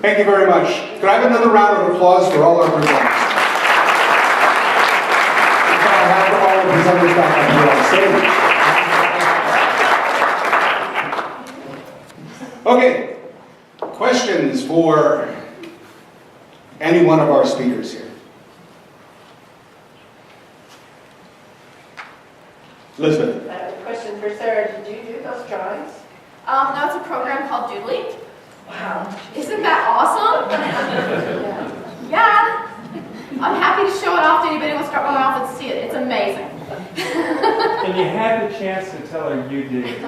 Thank you very much. Could I have another round of applause for all our presenters? I have all the presenters back up here on stage. Okay, questions for any one of our speakers here? Elizabeth. I have a question for Sarah. Did you do those drawings? No, it's a program called Doodly. Wow. Isn't that awesome? Yeah. I'm happy to show it off to anybody who wants to drop my off and see it. It's amazing. And you had the chance to tell her you did.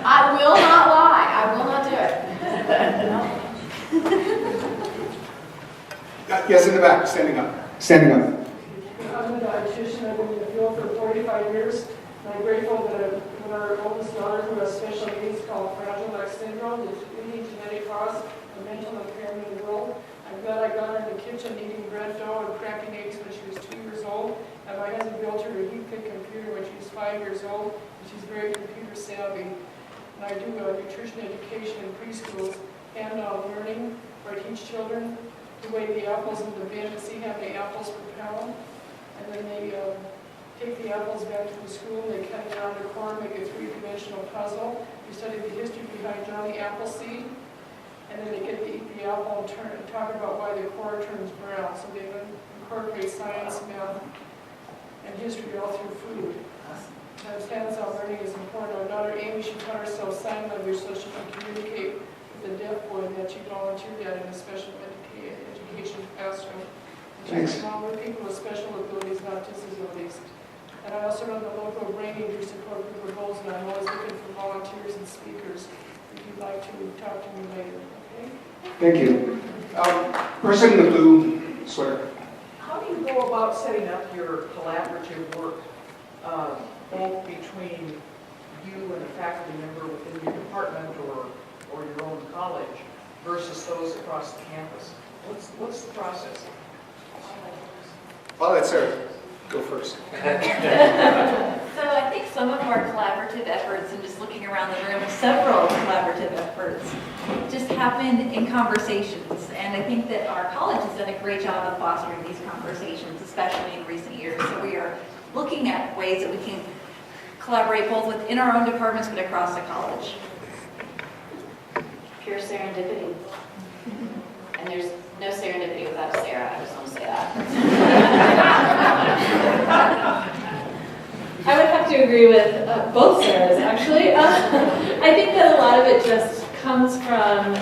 I will not lie. I will not do it. Yes, in the back, standing up. Standing up. I'm a dietitian. I've been in the field for 45 years. And I'm grateful that when our oldest daughter, who has special needs called Fragile X syndrome, the leading genetic cause of mental impairment in the world, I'm glad I got her in the kitchen eating bread dough and cracking eggs when she was 2 years old. And my husband built her a heat-fit computer when she was 5 years old. And she's very computer savvy. And I do nutrition education in preschools, hands-on learning, where I teach children to weigh the apples in the bin and see how many apples per pound. And then they take the apples back to the school, they cut it down to corn, make a three-dimensional puzzle. We study the history behind Johnny Appleseed, and then they get to eat the apple and talk about why the core turns brown. So they incorporate science, math, and history all through food. Hands-on learning is important. Our daughter Amy, she taught herself sign language so she can communicate with the deaf boy, and that she volunteered that in a special education classroom. She's along with people with special abilities, not disabilities. And I also run the local brain injury support group of Bozeman. I'm always looking for volunteers and speakers if you'd like to talk to me later. Okay? Thank you. Person in the blue sweater. How do you go about setting up your collaborative work, both between you and a faculty member within your department or your own college versus those across the campus? What's the process? I'll let Sarah go first. So I think some of our collaborative efforts, and just looking around the room, several collaborative efforts just happen in conversations. And I think that our college has done a great job of fostering these conversations, especially in recent years. So we are looking at ways that we can collaborate both within our own departments but across the college. Pure serendipity. And there's no serendipity without a Sarah, I just want to say that. I would have to agree with both Sarahs, actually. I think that a lot of it just comes from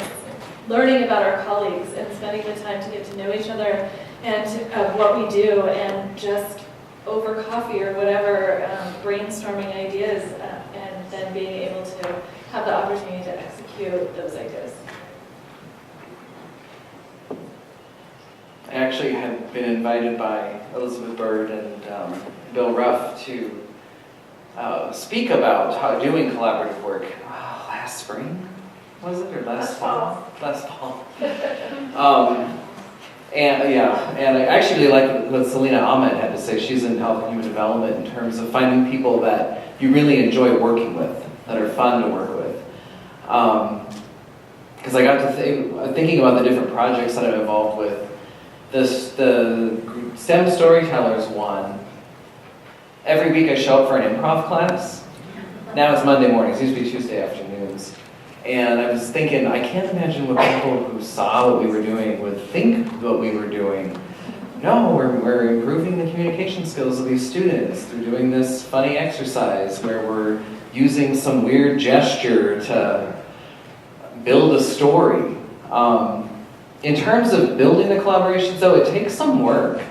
learning about our colleagues and spending the time to get to know each other and what we do, and just over coffee or whatever, brainstorming ideas and then being able to have the opportunity to execute those ideas. I actually had been invited by Elizabeth Bird and Bill Ruff to speak about how doing collaborative work last spring, was it, or last fall? Last fall. And I actually really like what Selena Ahmed had to say. She's in Health and Human Development in terms of finding people that you really enjoy working with, that are fun to work with. Because I got to thinking about the different projects that I'm involved with. The STEM Storytellers one, every week I show up for an improv class. Now it's Monday mornings, it used to be Tuesday afternoons. And I was thinking, I can't imagine what people who saw what we were doing would think what we were doing. No, we're improving the communication skills of these students through doing this funny exercise where we're using some weird gesture to build a story. In terms of building the collaborations, though, it takes some work.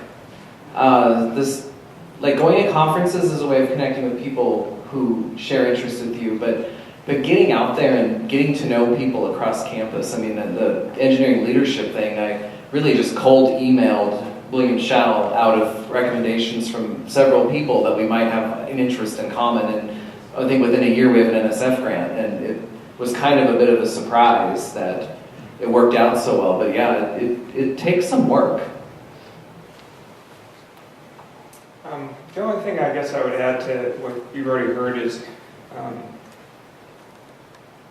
Like going to conferences is a way of connecting with people who share interests with you, but getting out there and getting to know people across campus. I mean, the engineering leadership thing, I really just cold emailed William Schell out of recommendations from several people that we might have an interest in common, and I think within a year we have an NSF grant, and it was kind of a bit of a surprise that it worked out so well, but yeah, it takes some work. The only thing I guess I would add to what you've already heard is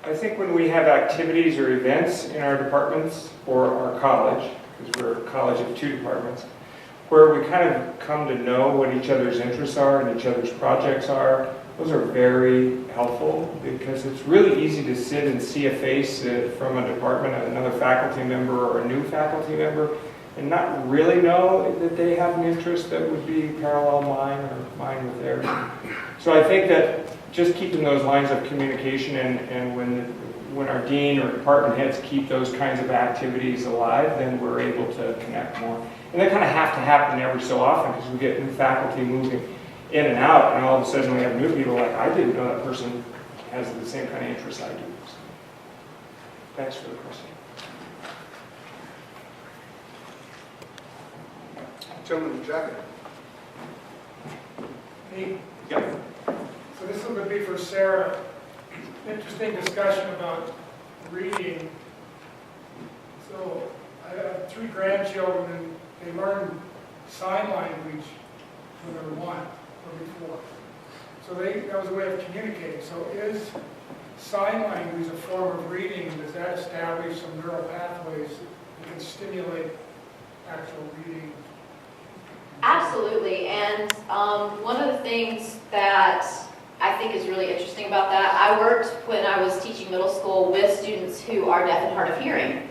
I think when we have activities or events in our departments or our college, because we're a college of 2 departments, where we kind of come to know what each other's interests are and each other's projects are, those are very helpful because it's really easy to sit and see a face from a department, another faculty member or a new faculty member, and not really know that they have an interest that would be parallel mine or mine with theirs. So I think that just keeping those lines of communication and when our dean or department heads keep those kinds of activities alive, then we're able to connect more. And they kind of have to happen every so often because we get new faculty moving in and out, and all of a sudden we have new people like, I didn't know that person has the same kind of interests I do. So, thanks for the question. Gentleman in the jacket. Hey, Yep. so this would be for Sarah. Interesting discussion about reading. So I have 3 grandchildren and they learn sign language when they were 1 or before. So that was a way of communicating. So is sign language a form of reading? Does that establish some neural pathways that can stimulate actual reading? Absolutely, and one of the things that I think is really interesting about that, I worked when I was teaching middle school with students who are deaf and hard of hearing,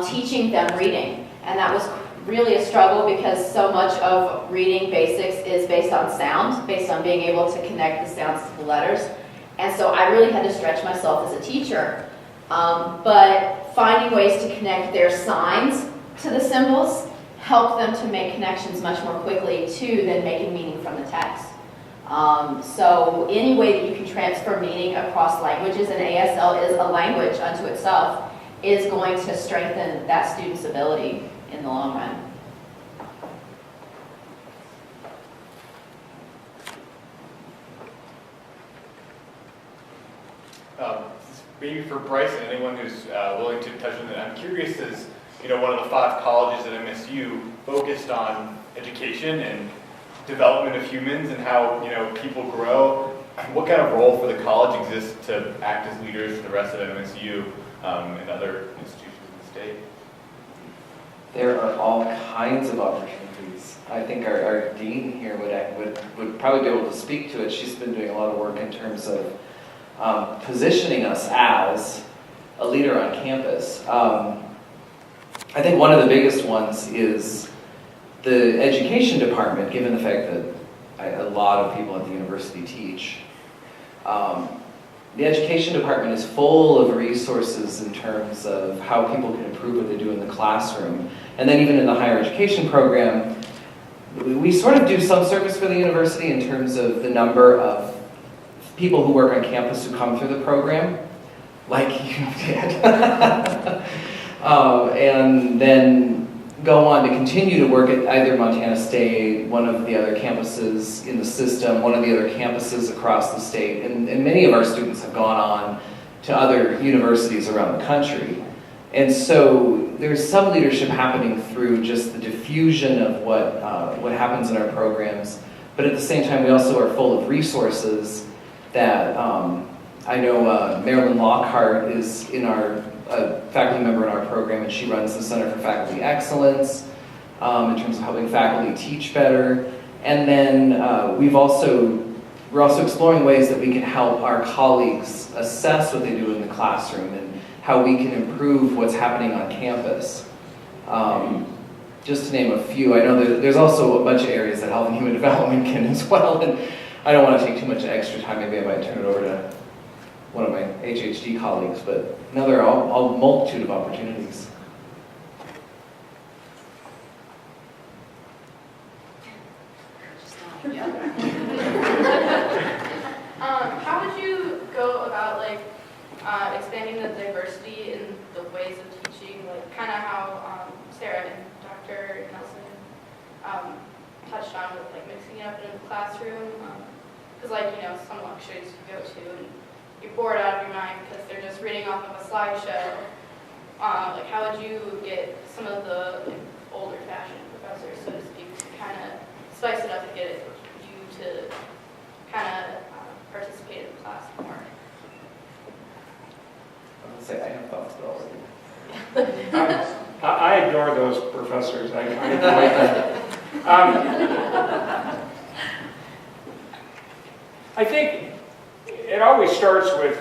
teaching them reading, and that was really a struggle because so much of reading basics is based on sound, based on being able to connect the sounds to the letters, and so I really had to stretch myself as a teacher, but finding ways to connect their signs to the symbols help them to make connections much more quickly to than making meaning from the text. So any way that you can transfer meaning across languages, and ASL is a language unto itself, is going to strengthen that student's ability in the long run. Maybe for Bryce and anyone who's willing to touch on it, I'm curious as one of the 5 colleges at MSU focused on education and development of humans and how people grow. What kind of role for the college exists to act as leaders for the rest of MSU and other institutions in the state? There are all kinds of opportunities. I think our dean here would probably be able to speak to it. She's been doing a lot of work in terms of positioning us as a leader on campus. I think one of the biggest ones is the education department, given the fact that a lot of people at the university teach. The education department is full of resources in terms of how people can improve what they do in the classroom. And then even in the higher education program, we sort of do some service for the university in terms of the number of people who work on campus who come through the program, like you did. And then go on to continue to work at either Montana State, one of the other campuses in the system, one of the other campuses across the state, and many of our students have gone on to other universities around the country. And so there's some leadership happening through just the diffusion of what happens in our programs, but at the same time we also are full of resources that I know Marilyn Lockhart is in our faculty member in our program, and she runs the Center for Faculty Excellence in terms of helping faculty teach better. And then we're also exploring ways that we can help our colleagues assess what they do in the classroom and how we can improve what's happening on campus. Just to name a few, I know there's also a bunch of areas that Health and Human Development can as well, and I don't want to take too much extra time. Maybe I might turn it over to one of my EHHD colleagues, but no, there are a multitude of opportunities. How would you go about expanding the diversity in the ways of teaching, kind of how Sarah and Dr. Nelson touched on with mixing it up in the classroom? Because some lectures you go to and you're bored out of your mind because they're just reading off of a slideshow. How would you get some of the older-fashioned professors, so to speak, to kind of spice it up and get you to kind of participate in the class more? say I have thoughts, but I'll leave. I ignore those professors. I avoid them. I think it always starts with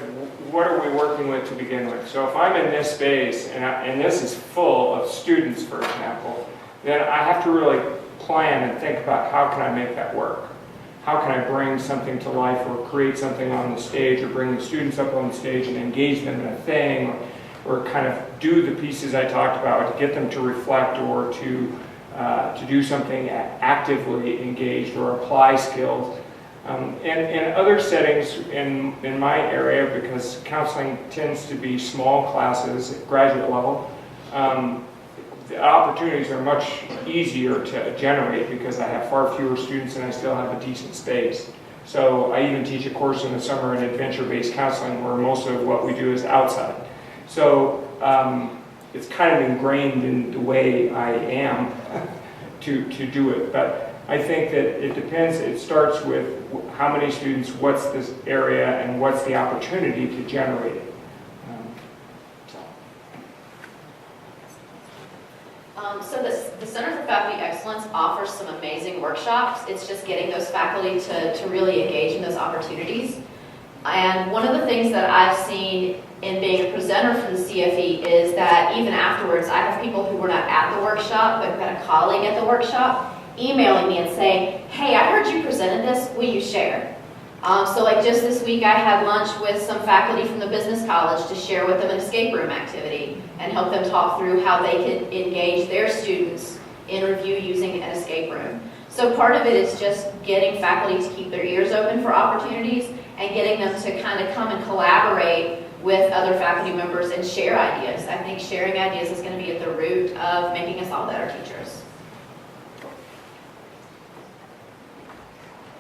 what are we working with to begin with. So if I'm in this space and this is full of students, for example, then I have to really plan and think about how can I make that work? How can I bring something to life or create something on the stage or bring the students up on the stage and engage them in a thing or kind of do the pieces I talked about to get them to reflect or to do something actively engaged or apply skills. And in other settings in my area, because counseling tends to be small classes at graduate level, the opportunities are much easier to generate because I have far fewer students and I still have a decent space. So I even teach a course in the summer in adventure-based counseling where most of what we do is outside. So it's kind of ingrained in the way I am to do it. But I think that it depends, it starts with how many students, what's this area, and what's the opportunity to generate it. So the Center for Faculty Excellence offers some amazing workshops. It's just getting those faculty to really engage in those opportunities. And one of the things that I've seen in being a presenter for the CFE is that even afterwards, I have people who were not at the workshop, but who had a colleague at the workshop, emailing me and saying, hey, I heard you presented this, will you share? So like just this week I had lunch with some faculty from the business college to share with them an escape room activity and help them talk through how they could engage their students in review using an escape room. So part of it is just getting faculty to keep their ears open for opportunities and getting them to kind of come and collaborate with other faculty members and share ideas. I think sharing ideas is going to be at the root of making us all better teachers.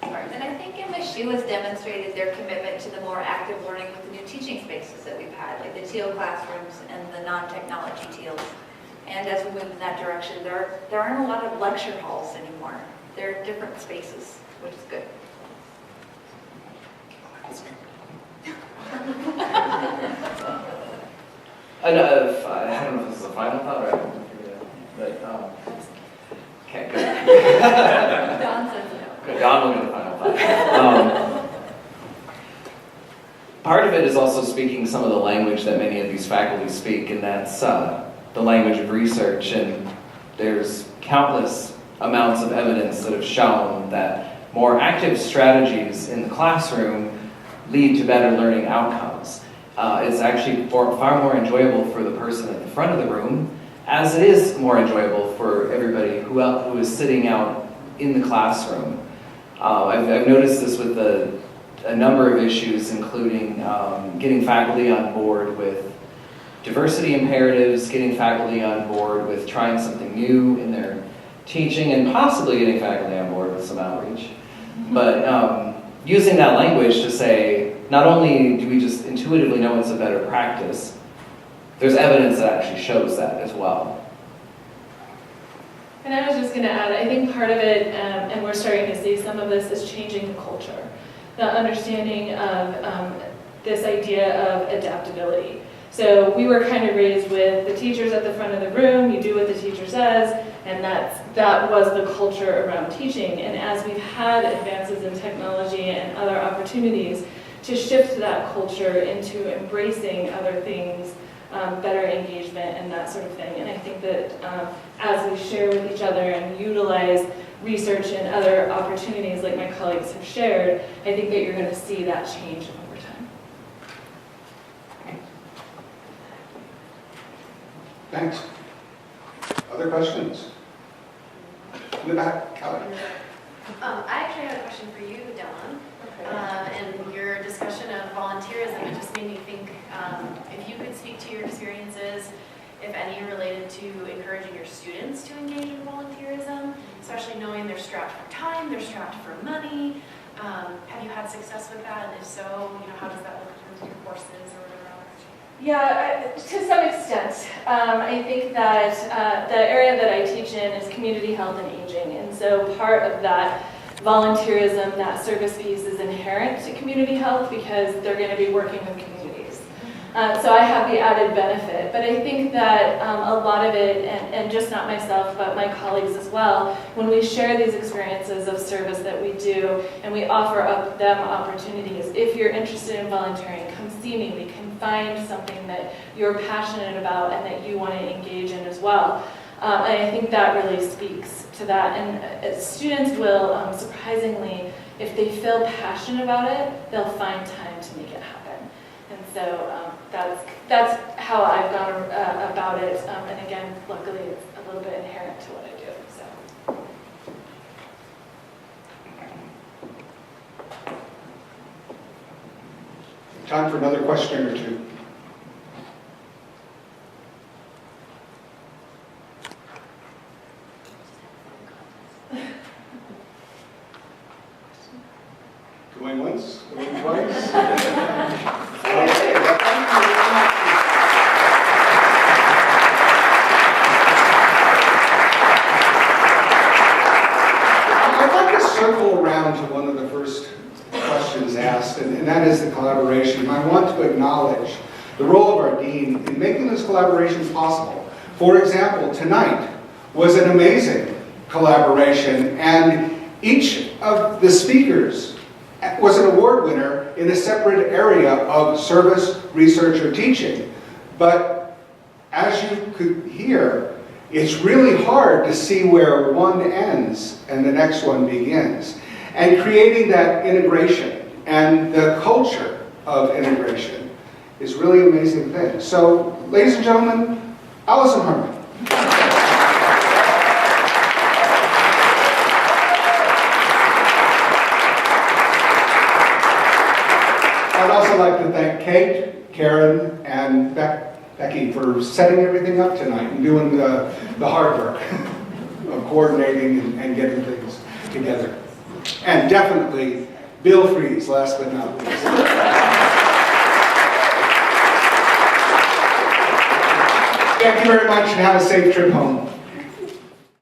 And I think MSU has demonstrated their commitment to the more active learning with the new teaching spaces that we've had, like the teal classrooms and the non-technology teals. And as we move in that direction, there aren't a lot of lecture halls anymore. They're different spaces, which is good. I don't know if this is a final thought or I don't know, but okay, good. Don says no. Good, Don will get the final thought. Part of it is also speaking some of the language that many of these faculty speak, and that's the language of research. And there's countless amounts of evidence that have shown that more active strategies in the classroom lead to better learning outcomes. It's actually far more enjoyable for the person at the front of the room, as it is more enjoyable for everybody who is sitting out in the classroom. I've noticed this with a number of issues, including getting faculty on board with diversity imperatives, getting faculty on board with trying something new in their teaching, and possibly getting faculty on board with some outreach. But using that language to say, not only do we just intuitively know it's a better practice, there's evidence that actually shows that as well. And I was just going to add, I think part of it, and we're starting to see some of this, is changing the culture. The understanding of this idea of adaptability. So we were kind of raised with the teachers at the front of the room, you do what the teacher says, and that was the culture around teaching. And as we've had advances in technology and other opportunities to shift that culture into embracing other things, better engagement and that sort of thing. And I think that as we share with each other and utilize research and other opportunities like my colleagues have shared, I think that you're going to see that change over time. Thanks. Other questions? In the back, Kelly. I actually had a question for you, Dawn. And your discussion of volunteerism, it just made me think if you could speak to your experiences, if any, related to encouraging your students to engage in volunteerism, especially knowing they're strapped for time, they're strapped for money. Have you had success with that? And if so, how does that look in terms of your courses or whatever else? Yeah, to some extent. I think that the area that I teach in is community health and aging. And so part of that volunteerism, that service piece is inherent to community health because they're going to be working with communities. So I have the added benefit. But I think that a lot of it, and just not myself, but my colleagues as well, when we share these experiences of service that we do, and we offer up them opportunities, if you're interested in volunteering, come see me. We can find something that you're passionate about and that you want to engage in as well. And I think that really speaks to that. And students will, surprisingly, if they feel passionate about it, they'll find time to make it happen. And so that's how I've gone about it. And again, luckily, it's a little bit inherent to what I do. So. Time for another question or two. Going once, going twice. Okay, well, thank you very much. I'd like to circle around to one of the first questions asked, and that is the collaboration. I want to acknowledge the role of our dean in making this collaboration possible. For example, tonight was an amazing collaboration, and each of the speakers was an award winner in a separate area of service, research, or teaching. But as you could hear, it's really hard to see where one ends and the next one begins. And creating that integration and the culture of integration is really an amazing thing. So, ladies and gentlemen, Allison Harmon. I'd also like to thank Kate, Karen, and Becky for setting everything up tonight and doing the hard work of coordinating and getting things together. And definitely Bill Freeze, last but not least. Thank you very much and have a safe trip home.